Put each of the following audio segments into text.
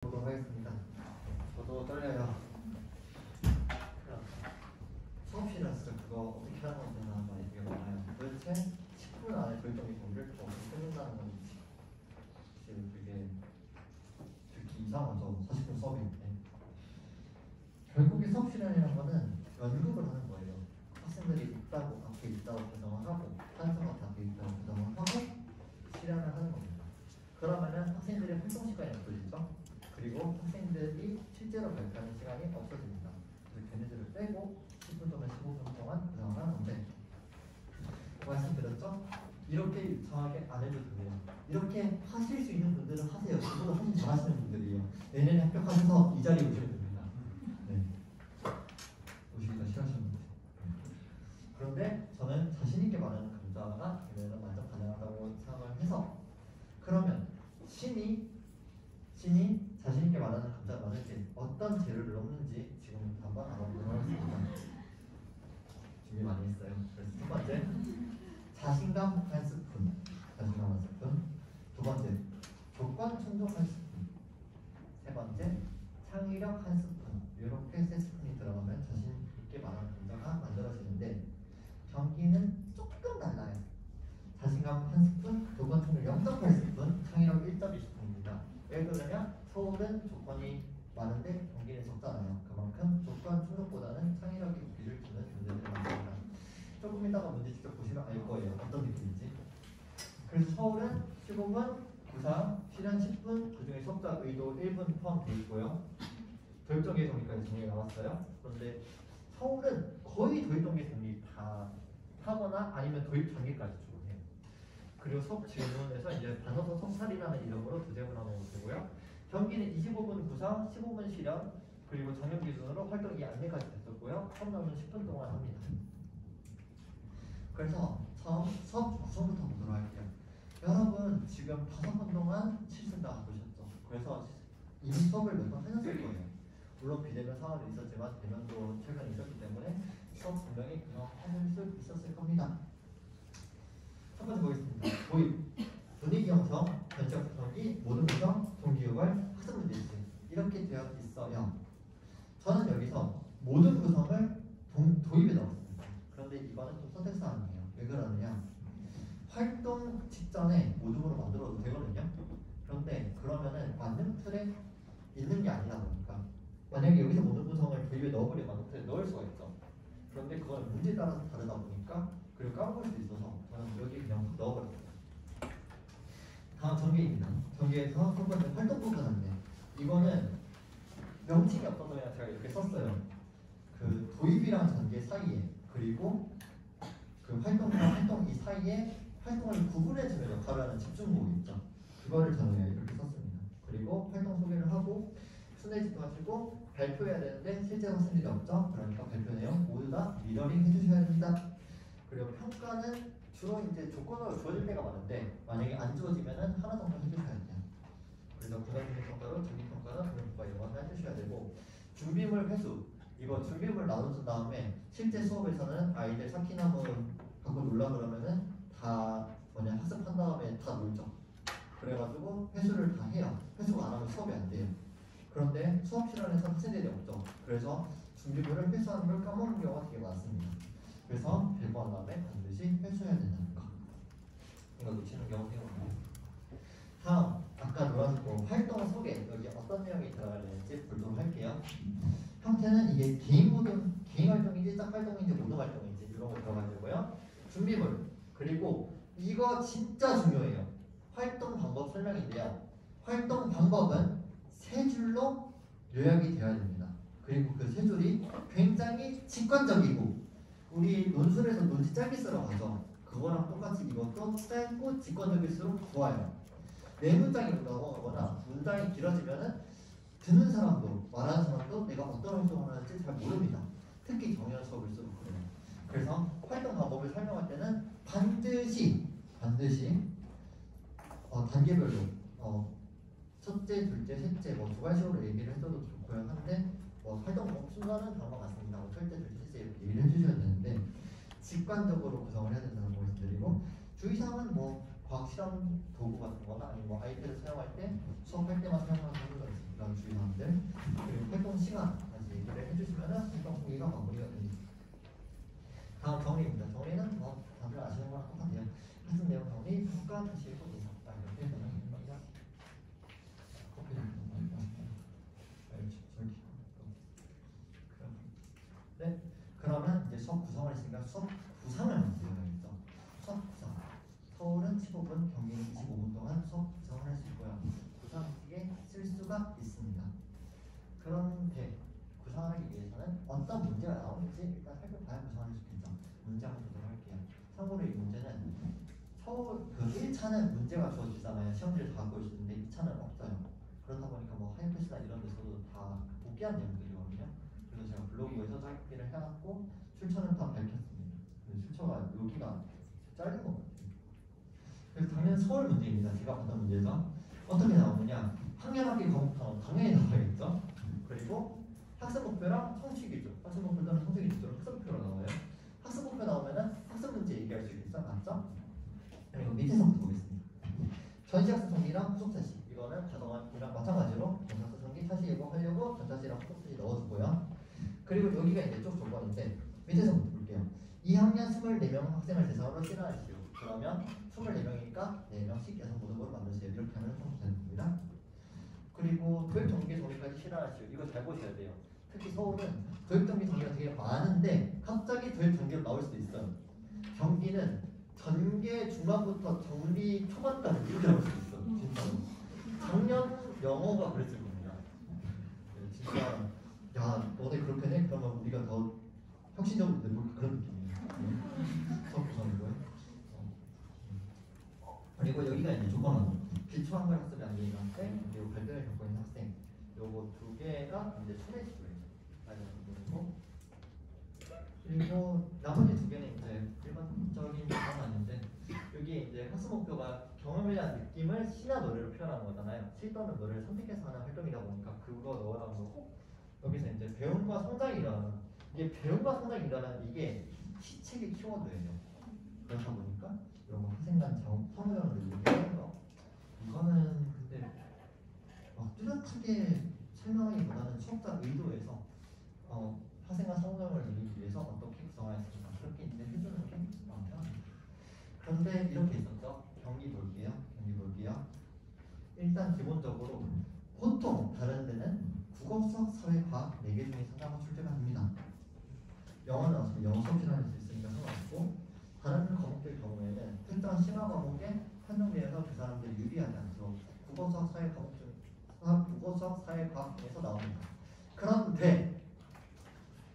보도록 하겠습니다. 저도 떨려요. 수업실에서 그거 어떻게 하는 건지 한번 얘기가 많아요. 도대체 10분 안에 결정이 뭔지를 어떻게 끝낸다는 건지 지금 그게 듣기 이상하죠. 40분 수업인데 결국에 수업실이라는 거는 연극을 하는 거예요. 학생들이 있다고 앞에 있다고 가정을 하고 한성과 앞에 있다고 가정을 하고 실현을 하는 겁니다. 그러면은 학생들의 활동 시간이 없어지죠. 그리고 학생들이 실제로 발표하는 시간이 없어집니다. 그래서 걔네들을 빼고 10분 동안 15분 동안 구성을 하는 건데 말씀드렸죠? 이렇게 유창하게 안 해도 돼요. 이렇게 하실 수 있는 분들은 하세요. 저보다 훨씬 잘하시는 분들이에요. 내년에 합격하셔서 이 자리에 오시면 됩니다. 네. 오시기가 싫어하시는 분들. 그런데 저는 자신있게 말하는 강좌가 되면 완전 가능하다고 생각을 해서 그러면 신이 자신있게 말하는 강좌가 많을 때 어떤 재료를 넣는지 지금부터 한번 알아보도록 하겠습니다. 준비 많이 했어요. 그래서 첫 번째, 자신감 한 스푼. 두 번째, 조건 충족 한 스푼. 세 번째, 창의력 한 스푼. 이렇게 세 스푼이 들어가면 자신있게 말하는 강좌가 만들어지는데 경기는 조금 달라요. 자신감 한 스푼, 조건 충족 0.8스푼, 창의력 1.2스푼입니다. 예를 들면 서울은 조건이 많은데 경기는 적잖아요. 그만큼 조건 충족보다는 창의력이 무기를 두는 문제들이 많습니다. 조금 이따가 문제 직접 보시면 알 거예요. 어떤 느낌인지. 그래서 서울은 15분, 구상, 실현 10분, 그중에 수업자 의도 1분 포함되어 있고요. 도입정의 정리까지 정리가 나왔어요. 그런데 서울은 거의 도입정의 정리 다 하거나 아니면 도입 전개까지 주로 해요. 그리고 수업 질문에서 이제 단어서 성찰이라는 이름으로 두 제문 나오고 되고요. 경기는 25분 구상, 15분 실현, 그리고 작년 기준으로 활동 2안내까지 됐었고요. 수업 나오면 10분 동안 합니다. 그래서 처음 수업 구성부터 보도록 할게요. 여러분 지금 5번 동안 실습다 보셨죠? 그래서 이미 수업을 몇 번 해놨을 거예요. 물론 비대면 상황이 있었지만 대면도 최근 있었기 때문에 수업 분명히 구성할 수 있었을 겁니다. 첫 번째 보겠습니다. 도입, 분위기 형성, 전적 구성기, 모든 구성, 동기유발, 학습 문제집 이렇게 되어 있어요. 저는 여기서 모든 구성을 도입에 넣었습니다. 그런데 이거는 좀 선택사항이에요. 왜 그러느냐? 활동 직전에 모둠으로 만들어도 되거든요. 그런데 그러면은 만능 틀에 있는 게 아니다 보니까 만약에 여기서 모든 구성을 도입에 넣어버리면 만능 틀에 넣을 수가 있죠. 그런데 그건 문제에 따라서 다르다 보니까 그리고 까먹을 수도 있어서 저는 여기 그냥 넣어버렸어요. 다음 전개입니다. 전개에서 첫 번째 활동 부분인데 이거는 명칭이 없어서 그냥 제가 이렇게 썼어요. 그 도입이랑 전개 사이에 그리고 그 활동과 활동 이 사이에 활동을 구분해주는 역할을 하는 집중목이 있죠. 그거를 저는 이렇게 썼습니다. 그리고 활동 소개를 하고 순회지도 하시고 발표해야 되는데 실제로 쓸 일이 없죠. 그러니까 발표 내용 모두 다 미러링 해주셔야 됩니다. 그리고 평가는 주로 이제 조건으로 주어질 때가 많은데 만약에 안 주어지면은 하나 정도 해주셔야 돼요. 그래서 부가적인 평가로 전기평가나 동영평가 이런 거 해주셔야 되고 준비물 회수 이거 준비물 나눠준 다음에 실제 수업에서는 아이들 사키나무 갖고 놀라 그러면은 다 뭐냐 학습한 다음에 다 놀죠. 그래가지고 회수를 다 해요. 회수가 안 하면 수업이 안 돼요. 그런데 수업 시간에서 학생들이 없죠. 그래서 준비물을 회수하는 걸 까먹는 경우가 되게 많습니다. 그래서 배부한 다음에 반드시 회수해야 된다는 거. 이거 놓치는 경우가 되게 많아요. 다음 아까 놀아주고 활동 소개 여기 어떤 내용이 들어가야 되는지 보도록 할게요. 형태는 이게 개인 활동인지 짝 활동인지 모든 활동인지 이런 거 들어가야 되고요. 준비물 그리고 이거 진짜 중요해요. 활동 방법 설명인데요. 활동 방법은 세 줄로 요약이 되어야 됩니다. 그리고 그 세 줄이 굉장히 직관적이고 우리 논술에서 논지 짧게 쓰러 가죠. 그거랑 똑같이 이것도 짧고 직관적일수록 좋아요. 네 문장이 나오거나 문장이 길어지면은 듣는 사람도 말하는 사람도 내가 어떤 활동을 하는지 잘 모릅니다. 특히 정연 수업일수록 그래요. 그래서 활동 방법을 설명할 때는 반드시 단계별로 첫째, 둘째, 셋째 뭐 두 가지로 얘기를 해줘도 좋고요. 한데 활동 방법 순서는 다음과 같습니다. 첫째, 둘째, 셋째 이렇게 얘기를 해주셔야 되는데 직관적으로 구성을 해야 된다는 거 말씀드리고 주의사항은 과학 실험 도구 같은 거나 아니면 뭐 아이패드 사용할 때 수업할 때만 사용하는 경우가 있습니다. 그런 주의사항들 그리고 활동 시간까지 얘기를 해주시면은 활동 후기가 마무리가 됩니다. 다음 정리입니다. 정리는 뭐 다들 아시는 거랑 똑같아요. 학습 내용 정리, 평가, 다시 해보기 이렇게 진행됩니다. 커피 좀 네, 그러면 이제 수업 구성을 했으니까 수업 구성을 먼저 해야겠죠. 수업 구성. 서울은 15분, 경기는 25분 동안 수업 구성을 할 수 있고요. 구성식에 쓸 수가 있습니다. 그런데 구성하기 위해서는 어떤 문제가 나오는지 일단 살펴봐야 구성할 수 있겠죠. 문제 한번 보도록 할게요. 참고로 이 문제는 서울 그 1차는 문제가 주어지잖아요. 시험지를 다 갖고 있는데 2차는 없어요. 그렇다 보니까 뭐 하이패스나 이런 데서도 다 복귀한 내용들이거든요. 그래서 제가 블로그에서 짧게를 해놨고 출처는 다 밝혔습니다. 출처가 여기가 짧은 것 같아요. 그래서 당연 서울 문제입니다. 제가 봤던 문제에서 어떻게 나오느냐, 학년학기 과목하고 당연히 나와야겠죠. 그리고 학습 목표랑 성취 기준, 학습 목표는 성취 기준으로 학습 목표로 나와요. 학습 목표 나오면은 학습 문제 얘기할 수 있겠죠, 맞죠? 그리고 밑에서부터 보겠습니다. 전시학습 성기랑 후속차시, 이거는 과정이랑 마찬가지로 전시학습 성기 차시 예고하려고 전차시랑 후속차시 넣어주고요. 그리고 여기가 이제 쭉 조건인데 밑에서부터 볼게요. 2학년 24명 학생을 대상으로 실현하시오. 그러면 24명이니까 4명씩 여성 모집으로 만드세요. 이렇게 하면 좀 되는 겁니다. 그리고 도입 전개 정리까지 실현하시오. 이거 잘 보셔야 돼요. 특히 서울은 도입 전개 정리가 되게 많은데 갑자기 도입 전개로 나올 수도 있어요. 경기는 전개 중반부터 정리 초반까지 이렇게 나올 수도 있어. 진짜로. 작년 영어가 그랬을 겁니다. 네, 진짜 야 너네 그렇게 해? 그러면 우리가 더 혁신적으로 내볼 그런 느낌이에요. 수업 구성이고요. 그리고 여기가 이제 조건은 기초한글 학습이 안 되는 학생, 그리고 갈등을 겪고 있는 학생, 요거 두 개가 이제 초내시고요. 그리고 나머지 두 개는 이제 일반적인 조건은 아닌데 여기 이제 학습 목표가 경험에 대한 느낌을 시나 노래로 표현하는 거잖아요. 시 또는 노래를 선택해서 하는 활동이다 보니까 그거 넣으라는 거고 여기서 이제 배움과 성장이라는 이게 배움과 성장이라는 이게 시책의 키워드예요. 그렇다 보니까 이런 거 학생간 성장을 얘기하는 거 이거는 근데 뚜렷하게 설명하기보다는 수업자 의도에서 학생간 성장을 이루기 위해서 어떻게 구성하였습니까? 그렇게 이제 해주는 게 많아요. 그런데 이렇게 있었죠. 경기 볼게요. 경기 볼게요. 일단 기본적으로 보통 다른 데는 국어, 수학, 사회, 과학 4개 중에서 하나가 출제가 됩니다. 영어는 어차피 영어 수업 실현할 수 있으니까 상관없고 다른 과목들 경우에는 특정 심화 과목에 편성되어서 그 사람들이 유리하지 않죠. 국어, 수학, 사회 과목 중 국어, 수학, 사회, 과학 중에서 나옵니다. 그런데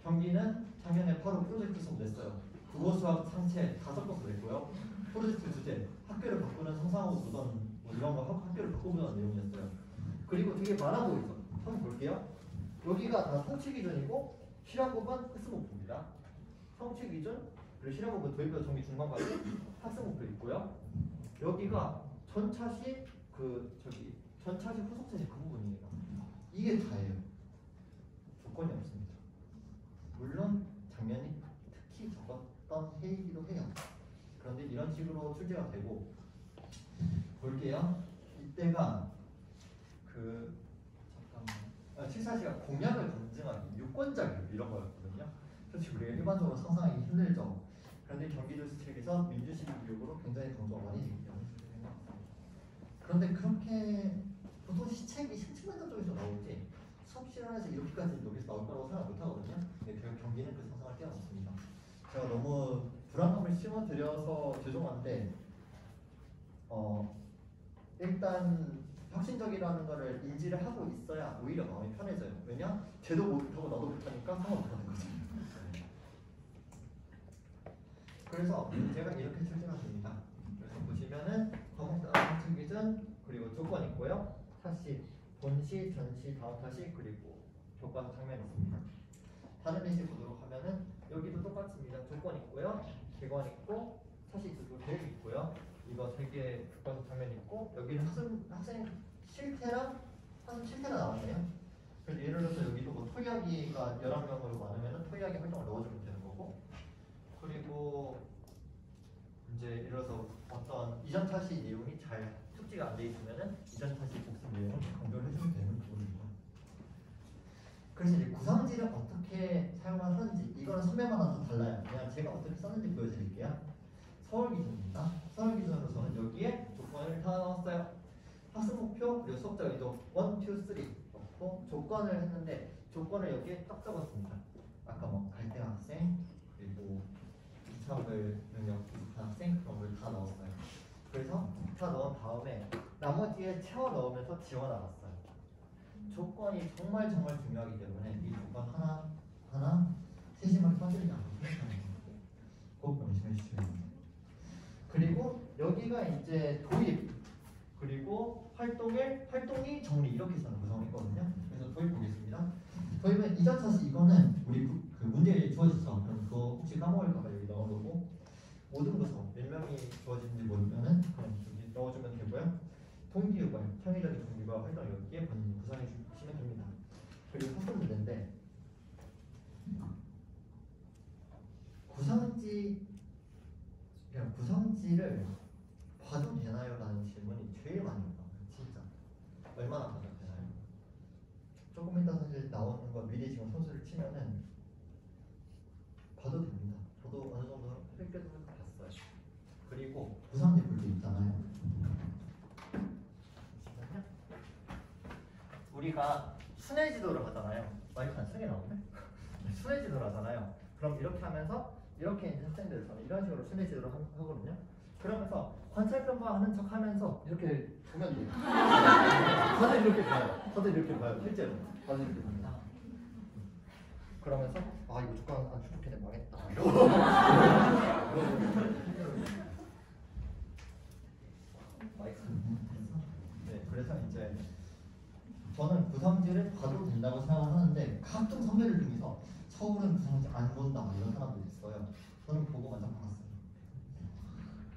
경기는 작년에 바로 프로젝트 수업 냈어요. 국어, 수학, 상체 다 섞어서 냈고요. 프로젝트 주제 학교를 바꾸는 상상하고 도전 뭐 이런 거 학교를 바꿔보자는 내용이었어요. 그리고 되게 많아 보이죠. 한번 볼게요. 여기가 다 성취 기준이고 실현 부분 학습 목표입니다. 성취 기준 그리고 실현 부분 도입부터 정리 중간까지 학습 목표 있고요. 여기가 전차시 전차시 후속차시 그 부분이에요. 이게 다예요. 조건이 없습니다. 물론 작년에 특히 적었던 해이기도 해요. 그런데 이런 식으로 출제가 되고 볼게요. 이때가 잠깐만 7사시가 공약을 검증하기 유권자교육 이런 거였거든요. 솔직히 우리가 일반적으로 상상하기 힘들죠. 그런데 경기도시책에서 민주시민 교육으로 굉장히 강조가 많이 되기 때문에 그런데 그렇게 보통 시책이 실증만장 쪽에서 나오지 수업 실현에서 이렇게까지 여기서 나올 거라고 생각 못 하거든요. 근데 경기는 그 상상을 뛰어넘습니다. 제가 너무 불안감을 심어드려서 죄송한데 일단 혁신적이라는 거를 인지를 하고 있어야 오히려 마음이 편해져요. 왜냐? 쟤도 못하고 나도 못하니까 상관 못하는 거죠. 그래서 제가 이렇게 출제가 됩니다. 그래서 보시면은 과목당 성취 기준 그리고 조건 있고요. 사시, 본시, 전시, 다음 타시 그리고 교과서 장면 있습니다. 다른 예시 보도록 하면은 여기도 똑같습니다. 조건 있고요. 기관 있고 사시 있고 계획 있고요. 이거 3개 교과서 장면 있고 여기는 학생 실태랑 실태가 나왔네요. 그래서 예를 들어서 여기도 뭐 토의하기가 11명으로 많으면 토의하기 활동을 넣어주면 되는 거고 그리고 이제 예를 들어서 어떤 이전 차시 내용이 잘 숙지가 안 돼 있으면은 이전 차시 복습 내용을 강조를 해주면 되는 부분이고. 그래서 이제 구성지를 어떻게 사용을 하는지 이거는 선배마다 좀 달라요. 그냥 제가 어떻게 썼는지 보여드릴게요. 서울 기준입니다. 서울 기준으로서는 여기에 조건을 다 넣었어요. 학습 목표 그리고 수업자 의도 1, 2, 3 넣고 조건을 했는데 조건을 여기에 딱 적었습니다. 아까 뭐 갈등 학생 그리고 이차학을 능력 부족한 학생 그런 걸 다 넣었어요. 그래서 다 넣은 다음에 나머지에 채워 넣으면서 지워 나갔어요. 조건이 정말 중요하기 때문에 이 조건 하나 세심하게 빠뜨리지 않고 생각하는 거예요. 꼭 명심해 주시면 됩니다. 그리고 여기가 이제 도입 그리고 활동이 정리 이렇게 저는 구성했거든요. 그래서 도입 보겠습니다. 도입은 이전 차시 이거는 우리 그 문제에 주어졌어. 그럼 그거 혹시 까먹을까봐 여기 넣어놓고 모든 구성 몇 명이 주어진지 모르면은 그냥 여기 넣어주면 되고요. 동기유발, 창의적인 동기와 활동 여기에 본인이 구성해 주시면 됩니다. 그리고 학습 문제인데 구성지를 봐도 되나요? 라는 질문이 제일 많이 올라와요. 진짜 얼마나 봐도 되나요? 조금 이따 사실 나오는 거 미리 지금 선수를 치면은 봐도 됩니다. 저도 어느 정도 획득을 봤어요. 그리고 구성지 볼 때 있잖아요. 우리가 순회 지도를 하잖아요. 마이크 안 세게 나오네? 순회 지도를 하잖아요. 그럼 이렇게 하면서 이렇게 이제 학생들 저는 이런 식으로 순회 지도를 하거든요. 그러면서 관찰 평가하는 척 하면서 이렇게 보면 돼요. 다들 이렇게 봐요. 다들 이렇게 봐요. 실제로. 다들 이렇게 봅니다. 그러면서 아 이거 조건 안 추적해내 망했다. 이러고. 마이크. 네, 그래서 이제 저는 구성지를 봐도 된다고 생각을 하는데 각종 선배들 중에서 서울은 구성지 안 본다 이런 사람들이 있어요. 저는 보고 완전 봤어요.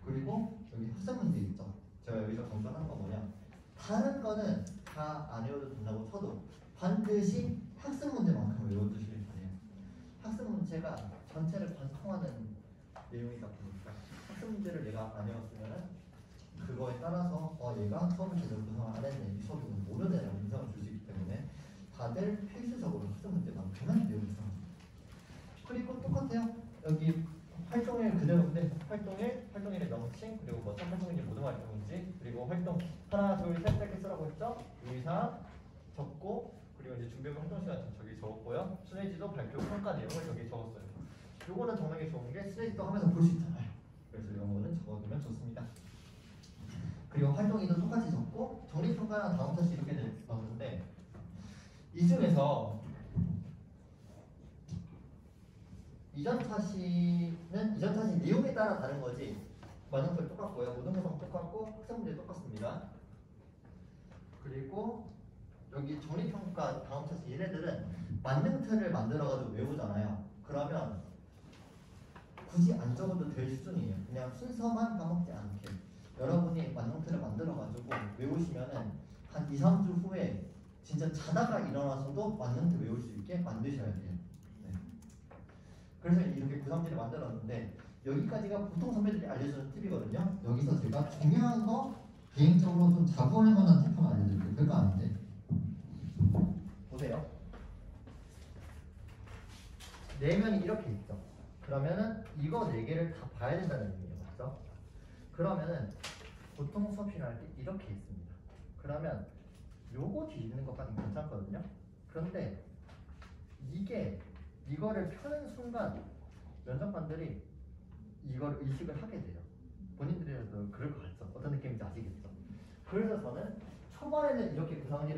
그리고 여기 학습 문제 있죠. 제가 여기서 강조하는 건 뭐냐? 다른 거는 다 안 외워도 된다고 쳐도 반드시 학습 문제만큼 외워두시길 바래요. 학습 문제가 전체를 관통하는 내용이다 보니까 학습 문제를 내가 안 외웠으면은 그거에 따라서 얘가 수업을 제대로 구성을 안 했네, 이 수업은 모르네라고 인상을 줄 수 있기 때문에 다들 필수적으로 학습 문제만큼은 외우셔야 합니다. 그리고 똑같아요. 여기 활동일 그대로인데 활동일의 명칭 그리고 뭐 활동인지 모든 활동인지 그리고 활동 하나 둘셋 이렇게 쓰라고 했죠. 의사 적고 그리고 이제 준비물 활동 시간 저기 적었고요. 순회지도 발표 평가 내용을 여기 적었어요. 요거는 정말 좋은 게 순회지도 하면서 볼 수 있잖아요. 그래서 이런 거는 적어두면 좋습니다. 그리고 활동이도 똑같이 적고 정리평가랑 다음 차시 이렇게 넣었는데 이 중에서 이전 차시 내용에 따라 다른 거지 완성도 똑같고요. 모든 구성 똑같고 학습 문제 똑같습니다. 그리고 여기 정리평가 다음 차시 얘네들은 만능 틀을 만들어가지고 외우잖아요. 그러면 굳이 안 적어도 될 수준이에요. 그냥 순서만 까먹지 않게 여러분이 만능 틀을 만들어가지고 외우시면은 한 2, 3주 후에 진짜 자다가 일어나서도 만능 틀 외울 수 있게 만드셔야 돼요. 네. 그래서 이렇게 구성지를 만들었는데 여기까지가 보통 선배들이 알려주는 팁이거든요. 여기서 제가 중요한 거 개인적으로 좀 자부할 만한 팁 하나 알려드릴게요. 별거 아닌데 보세요. 내면이 이렇게 있죠. 그러면은 이거 4개를 다 봐야 된다는 의미예요. 맞죠? 그러면은 보통 수업 시간할 때 이렇게 있습니다. 그러면 요거 뒤집는 것까지 괜찮거든요. 그런데 이거를 펴는 순간 면접관들이 이걸 의식을 하게 돼요. 본인들이라도 그럴 것 같죠. 어떤 느낌인지 아시겠죠? 그래서 저는 초반에는 이렇게 구성을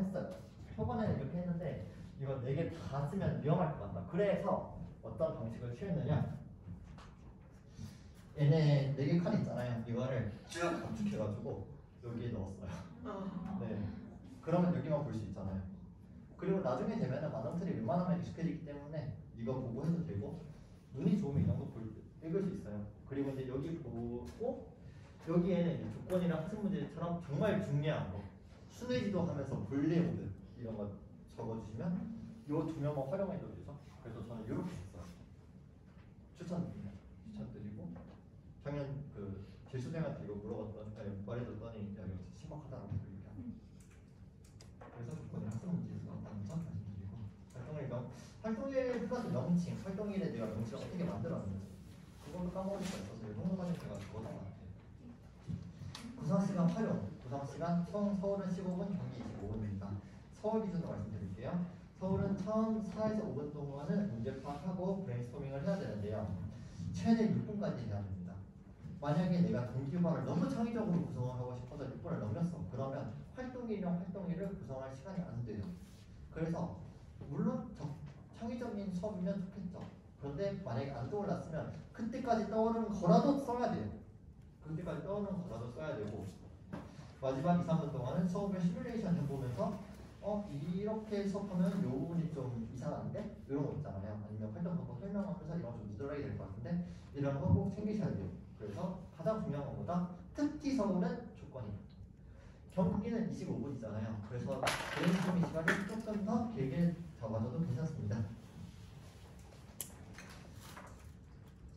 했어요. 초반에는 이렇게 했는데 이거 4개 다 쓰면 위험할 것 같다. 그래서 어떤 방식을 취했느냐? 얘네 4개 칸 있잖아요. 이거를 쭉 압축해가지고 여기에 넣었어요. 네. 그러면 여기만 볼 수 있잖아요. 그리고 나중에 되면은 만능틀이 웬만하면 익숙해지기 때문에 이거 보고 해도 되고 눈이 좋으면 이 정도 읽을 수 있어요. 그리고 이제 여기 보고 여기에는 이제 조건이랑 학습 문제처럼 정말 중요한 거 순회지도 하면서 본래 모드 이런 거 적어주시면 이 2명만 활용해도 되죠. 그래서 저는 이렇게 했어요. 추천드리고 작년 재수생한테 이거 물어봤더니 말해줬더니 야 이거 신박하다라고 이렇게 하는. 그래서 조건이 학습 문제에서 먼저 말씀드리고 활동일 플러스 명칭 활동일에 내가 명칭을 어떻게 만들었는지 그걸로 까먹을 수가 있어서 홍보관님 제가 그거다 같아요. 구상시간 활용 구상시간 총 서울은 15분 경기 25분입니다. 서울 기준으로 말씀드릴게요. 서울은 처음 4에서 5분 동안은 문제 파악하고 브레인스토밍을 해야 되는데요. 최대 6분까지 해야 됩니다. 만약에 내가 동기유발을 너무 창의적으로 구성을 하고 싶어서 6분을 넘겼어. 그러면 활동일이랑 활동일을 구성할 시간이 안 돼요. 그래서 물론 창의적인 수업이면 좋겠죠. 그런데 만약에 안 떠올랐으면 그때까지 떠오르는 거라도 써야 돼요. 그때까지 떠오르는 거라도 써야 되고 마지막 2, 3분 동안은 수업을 시뮬레이션 해보면서 이렇게 수업하면 요 부분이 좀 이상한데? 이런 거 있잖아요. 아니면 활동 방법 설명하면서 이런 거 좀 누더라게 될 것 같은데 이런 거 꼭 챙기셔야 돼요. 그래서 가장 중요한 것보다 특히 서울은 조건이에요. 경기는 25분이잖아요. 그래서 브레인스토밍 시간이 조금 더 길게 잡아줘도 괜찮습니다.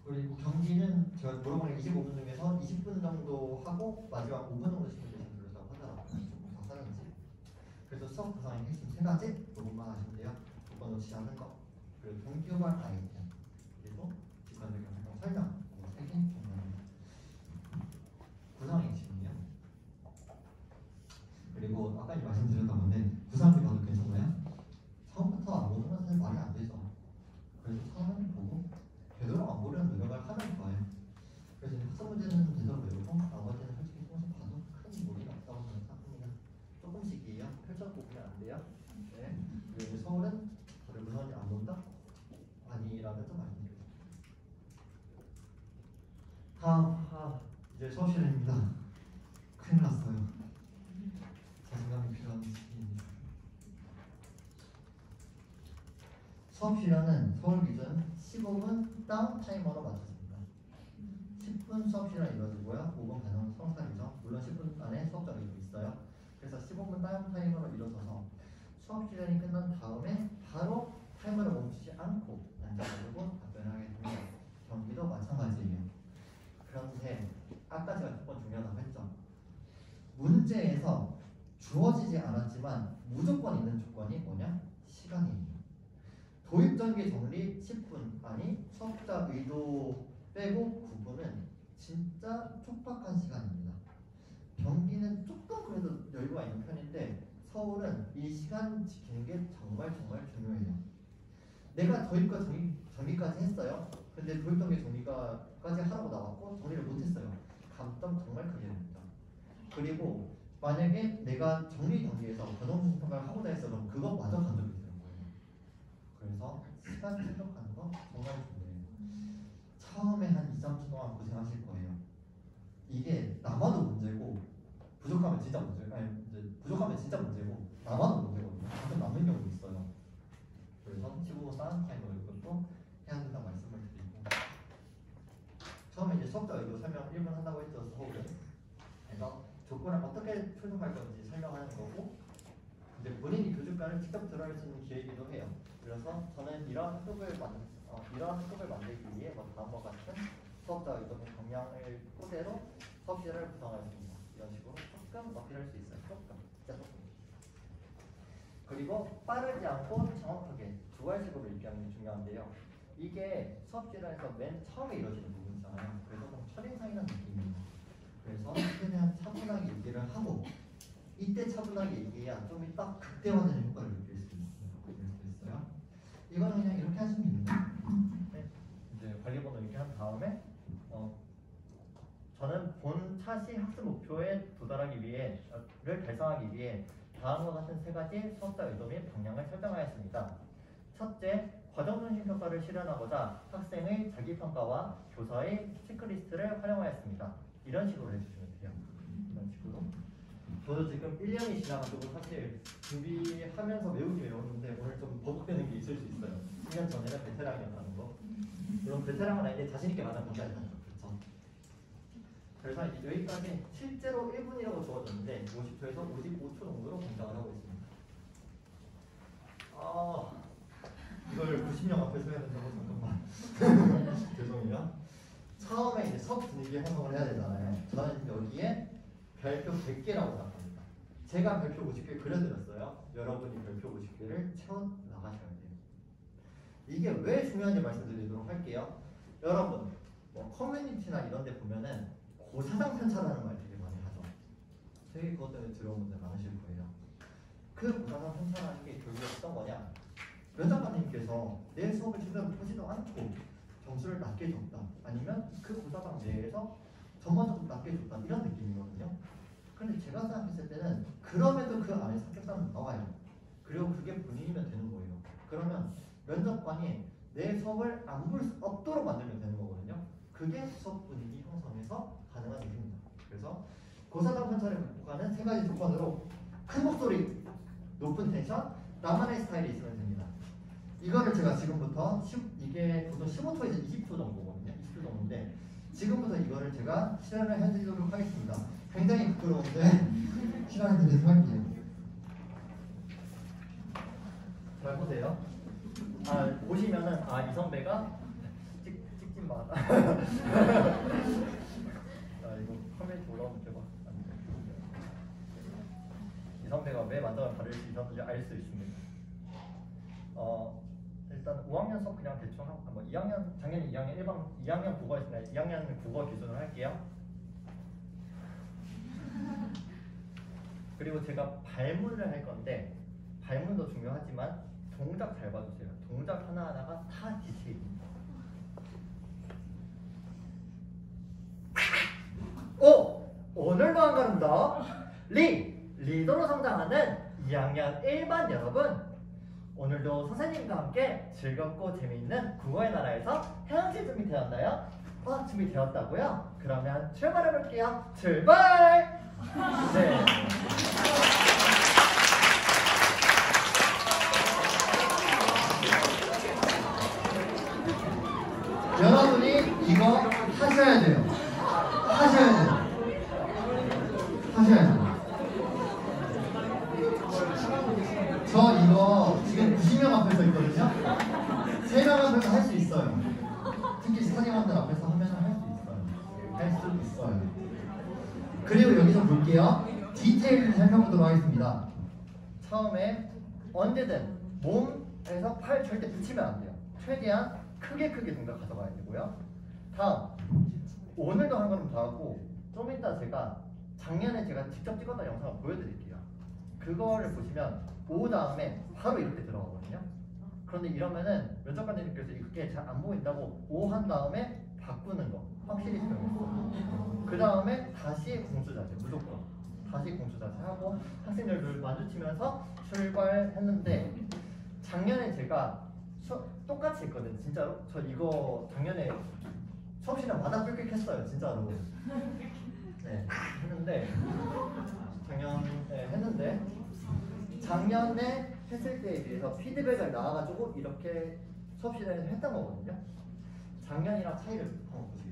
그리고 경기는 제가 물어보니 25분 중에서 20분 정도 하고 마지막 5분 정도 시키면 되신다고 하더라고요. 좀 사는지. 그래서 수업 구성의 핵심 3가지 요것만 하시면 돼요. 조건 놓치지 않는 거, 그리고 동기유발 아이템, 그리고 직관적인 활동 설명, 3개 중요합니다. 구성의 핵심이에요. 그리고 아까 말씀드렸던 건데 구상기 봐도 괜찮나요? 처음부터 안 보는 건 사실 말이 안 되죠. 그래서 처음에는 보고 되도록 안 보려는 노력을 하는 거예요. 그래서 학습 문제는 되도록 외우고 나머지는 솔직히 조금씩 봐도 큰 무리가 없다고 저는 생각합니다. 조금씩이에요. 펼쳐서 보면 안 돼요. 네. 그리고 서울은 다들 무서운지 안 본다? 아니라는 좀 말씀드리겠습니다. 다음 이제 수업시간입니다. 큰일 났어요. 자신감이 필요한 시기입니다. 수업 시간은 서울 기준 15분 다운 타이머로 맞췄습니다. 10분 수업 시간 이루어지고요. 5분 반응 성사이죠. 물론 10분 안에 수업 정리도 있어요. 그래서 15분 다운 타이머로 이루어져서 수업 시간이 끝난 다음에 바로 타이머를 멈추지 않고 앉아가지고 답변을 하게 됩니다. 경기도 마찬가지예요. 그런데 아까 제가 조건 중요하다고 했죠. 문제에서 주어지지 않았지만 무조건 있는 조건이 뭐냐? 시간이에요. 도입전개 정리 10분 아니 수업자 의도 빼고 9분은 진짜 촉박한 시간입니다. 경기는 조금 그래도 여유가 있는 편인데 서울은 이 시간 지키는 게 정말 중요해요. 내가 도입과 정리까지 했어요. 근데 도입전개 정리까지 하라고 나왔고 정리를 못했어요. 감점 정말 크게 됩니다. 그리고 만약에 내가 정리 단계에서 가정중심 평가를 하고자 했어 그럼 그것마저 간접이 되는 거예요. 그래서 시간 충족하는 거 정말 중요해요. 처음에 한 2, 3주 동안 고생하실 거예요. 이게 남아도 문제고 부족하면 진짜 문제고 부족하면 진짜 문제고 남아도 문제거든요. 가끔 남는 경우도 있어요. 그래서 15분 다운 타임으로 이것도 해야 된다고 말씀을 드리고 처음에 이제 수업자 의도 설명 1분 한다고 했죠. 수업을. 그래서 조건을 어떻게 출력할 건지 설명하는 거고 이제 본인이 교육관을 직접 들어갈 수 있는 기회이기도 해요. 그래서 저는 이러한 학급을 만들기 위해 다음과 같은 수업자 의도 및 방향을 토대로 수업 시간을 구성하였습니다. 이런 식으로 조금 어필할 수 있어요. 진짜 조금. 그리고 빠르지 않고 정확하게 두 가지식으로 얘기하는 게 중요한데요. 이게 수업 시간에서 맨 처음에 이루어지는 부분이잖아요. 그래서 좀 첫인상이라는 느낌이에요. 그래서 최대한 차분하게 얘기를 하고 이때 차분하게 얘기해야 좀 이따 극대화되는 효과를 느낄 수 있어요. 이거는 그냥 이렇게 하시면 됩니다. 네. 이제 관리번호 이렇게 한 다음에 저는 본 차시 학습 목표에 도달하기 위해를 달성하기 위해 다음과 같은 3가지 수업자 의도 및 방향을 설정하였습니다. 첫째, 과정중심 평가를 실현하고자 학생의 자기평가와 교사의 체크리스트를 활용하였습니다. 이런 식으로 해주시면 돼요. 이런 식으로. 저도 지금 1년이 지나가지고 사실 준비하면서 외웠는데 오늘 좀 버벅대는 게 있을 수 있어요. 1년 전에는 베테랑이었다는 거. 물론 베테랑은 아닌데 자신있게 말하는 건가요? 그렇죠. 그래서 이제 여기까지 실제로 1분이라고 주어졌는데 50초에서 55초 정도로 공작을 하고 있습니다. 이걸 90명 앞에서 해야 된다고 잠깐만. 죄송해요. 처음에 이제 수업 분위기 이게 형성을 해야 되잖아요. 저는 여기에 별표 100개라고 생각합니다. 제가 별표 50개 그려드렸어요. 여러분이 별표 50개를 채워 나가셔야 돼요. 이게 왜 중요한지 말씀드리도록 할게요. 여러분 뭐 커뮤니티나 이런 데 보면은 고사장 편차라는 말 되게 많이 하죠. 되게 그것 때문에 들어온 분들 많으실 거예요. 그 고사장 편차라는 게 결국에 어떤 거냐? 면접관님께서 내 수업을 제대로 보지도 않고 점수를 낮게 줬다. 아니면 그 고사장 내에서 전반적으로 낮게 줬다. 이런 느낌이거든요. 그런데 제가 생각했을 때는 그럼에도 그 안에 성격상은 나와요. 그리고 그게 본인이면 되는 거예요. 그러면 면접관이 내 수업을 안 볼 수 없도록 만들면 되는 거거든요. 그게 수업 분위기 형성에서 가능한 일입니다. 그래서 고사장 편차를 극복하는 세 가지 조건으로 큰 목소리, 높은 텐션, 나만의 스타일이 있으면 됩니다. 이거를 제가 지금부터 이게 보통 15초에서 20초 정도거든요. 20초 정도인데 지금부터 이거를 제가 실현을 해드리도록 하겠습니다. 굉장히 부끄러운데 실현을 드리도록 할게요. 잘 보세요. 보시면은 이 선배가 찍지 마. 이거 커뮤니티 올라오면 대박. 이 선배가 왜 만점을 받을 수 있었는지 알 수 있습니다. 일단 5학년 수업 그냥 대충 하고 2학년 작년에 2학년 국어 있으니까 2학년 국어 기준으로 할게요. 그리고 제가 발문을 할 건데 발문도 중요하지만 동작 잘 봐주세요. 동작 하나하나가 다 디테일입니다. 오늘도 안 가른다. 리더로 성장하는 2학년 1반 여러분, 오늘도 선생님과 함께 즐겁고 재미있는 국어의 나라에서 헤엄칠 준비 되었나요? 준비되었다고요? 그러면 출발해 볼게요. 출발! 네. 여러분이 이거 하셔야 돼요. 하셔야 돼요. 저 이거 지금 90명 앞에서 있거든요. 3명 앞에서 할 수 있어요. 특히 선생님들 앞에서 하면 할 수 있어요. 그리고 여기서 볼게요. 디테일을 살펴보도록 하겠습니다. 처음에 언제든 몸에서 팔 절대 붙이면 안 돼요. 최대한 크게 동작 가져가야 되고요. 다음, 오늘도 한 걸음 더 하고 좀 이따 작년에 제가 직접 찍었던 영상을 보여드릴게요. 그거를 보시면 오 다음에 바로 이렇게 들어가거든요. 그런데 이러면은 면접관님께서 이렇게 잘 안 보인다고 오 한 다음에 바꾸는 거 확실히 배웠어요. 그 다음에 다시 공수 자세, 무조건 다시 공수 자세 하고 학생들을 마주치면서 출발했는데 작년에 제가 똑같이 했거든요. 진짜로 저 이거 작년에 수업시간마다 꿀꺽했어요. 진짜로. 네, 했는데 작년에 했을 때에 비해서 피드백을 나와가지고 이렇게 수업 시간에서 했던 거거든요. 작년이랑 차이를 한번 보시겠어요?